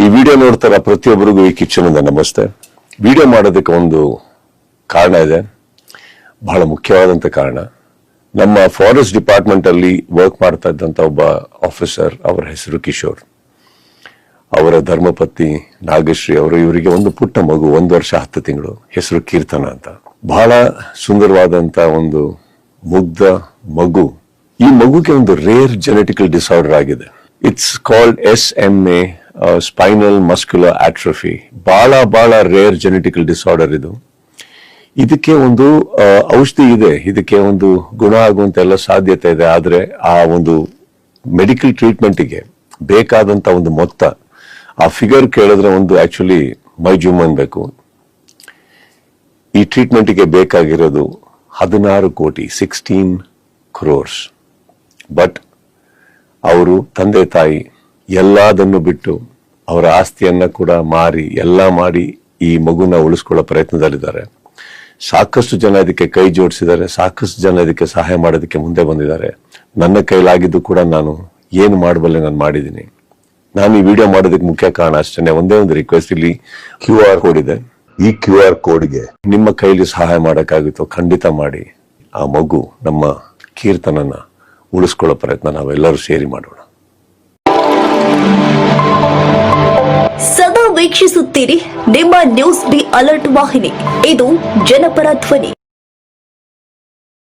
ಈ ವಿಡಿಯೋ ನೋಡ್ತಾರ ಪ್ರತಿಯೊಬ್ಬರಿಗೂ ಈ ಕಿಚ್ಚನಿಂದ ನಮಸ್ತೆ. ವಿಡಿಯೋ ಮಾಡೋದಕ್ಕೆ ಒಂದು ಕಾರಣ ಇದೆ, ಬಹಳ ಮುಖ್ಯವಾದಂತ ಕಾರಣ. ನಮ್ಮ ಫಾರೆಸ್ಟ್ ಡಿಪಾರ್ಟ್ಮೆಂಟ್ ಅಲ್ಲಿ ವರ್ಕ್ ಮಾಡ್ತಾ ಇದ್ದಂತ ಒಬ್ಬ ಆಫೀಸರ್, ಅವರ ಹೆಸರು ಕಿಶೋರ್, ಅವರ ಧರ್ಮಪತ್ನಿ ನಾಗಶ್ರೀ ಅವರು, ಇವರಿಗೆ ಒಂದು ಪುಟ್ಟ ಮಗು, 1 ವರ್ಷ 10 ತಿಂಗಳು, ಹೆಸರು ಕೀರ್ತನ ಅಂತ. ಬಹಳ ಸುಂದರವಾದಂತ ಒಂದು ಮುಗ್ಧ ಮಗು. ಈ ಮಗುಗೆ ಒಂದು ರೇರ್ ಜೆನೆಟಿಕಲ್ ಡಿಸಾರ್ಡರ್ ಆಗಿದೆ. It's called SMA, spinal muscular atrophy. ಬಹಳ ರೇರ್ ಜೆನೆಟಿಕಲ್ ಡಿಸಾರ್ಡರ್ ಇದು. ಇದಕ್ಕೆ ಒಂದು ಔಷಧಿ ಇದೆ, ಇದಕ್ಕೆ ಒಂದು ಗುಣ ಆಗುವಂತ ಎಲ್ಲ ಸಾಧ್ಯತೆ ಇದೆ. ಆದ್ರೆ ಆ ಒಂದು ಮೆಡಿಕಲ್ ಟ್ರೀಟ್ಮೆಂಟ್ಗೆ ಬೇಕಾದಂತ ಒಂದು ಮೊತ್ತ, ಆ ಫಿಗರ್ ಕೇಳಿದ್ರೆ ಒಂದು ಆಕ್ಚುಲಿ ಮೈ ಜುಮ್ ಅನ್ಬೇಕು. ಈ ಟ್ರೀಟ್ಮೆಂಟ್ಗೆ ಬೇಕಾಗಿರೋದು 16 ಕೋಟಿ, 16 crores. ಬಟ್ ಅವರು ತಂದೆ ತಾಯಿ ಎಲ್ಲದನ್ನು ಬಿಟ್ಟು ಅವರ ಆಸ್ತಿಯನ್ನ ಕೂಡ ಮಾರಿ ಎಲ್ಲ ಮಾಡಿ ಈ ಮಗುನ ಉಳಿಸ್ಕೊಳ್ಳೋ ಪ್ರಯತ್ನದಲ್ಲಿದ್ದಾರೆ. ಸಾಕಷ್ಟು ಜನ ಇದಕ್ಕೆ ಕೈ ಜೋಡಿಸಿದ್ದಾರೆ, ಸಾಕಷ್ಟು ಜನ ಇದಕ್ಕೆ ಸಹಾಯ ಮಾಡೋದಕ್ಕೆ ಮುಂದೆ ಬಂದಿದ್ದಾರೆ. ನನ್ನ ಕೈಲಾಗಿದ್ದು ಕೂಡ ನಾನು ಏನು ಮಾಡಬಲ್ಲೆ ನಾನು ಮಾಡಿದ್ದೀನಿ. ನಾನು ಈ ವಿಡಿಯೋ ಮಾಡೋದಕ್ಕೆ ಮುಖ್ಯ ಕಾರಣ ಅಷ್ಟೇ, ಒಂದೇ ಒಂದು ರಿಕ್ವೆಸ್ಟ್. ಇಲ್ಲಿ QR ಕೋಡ್ ಇದೆ, ಈ QR ಕೋಡ್ಗೆ ನಿಮ್ಮ ಕೈಲಿ ಸಹಾಯ ಮಾಡೋಕ್ಕಾಗುತ್ತೋ ಖಂಡಿತ ಮಾಡಿ. ಆ ಮಗು, ನಮ್ಮ ಕೀರ್ತನನ್ನ ಉಳಿಸ್ಕೊಳ್ಳೋ ಪ್ರಯತ್ನ ನಾವೆಲ್ಲರೂ ಸೇರಿ ಮಾಡೋಣ. ಸದಾ ವೀಕ್ಷಿಸುತ್ತೀರಿ ನಿಮ್ಮ ನ್ಯೂಸ್ ಬಿ ಅಲರ್ಟ್ ವಾಹಿನಿ. ಇದು ಜನಪರ ಧ್ವನಿ.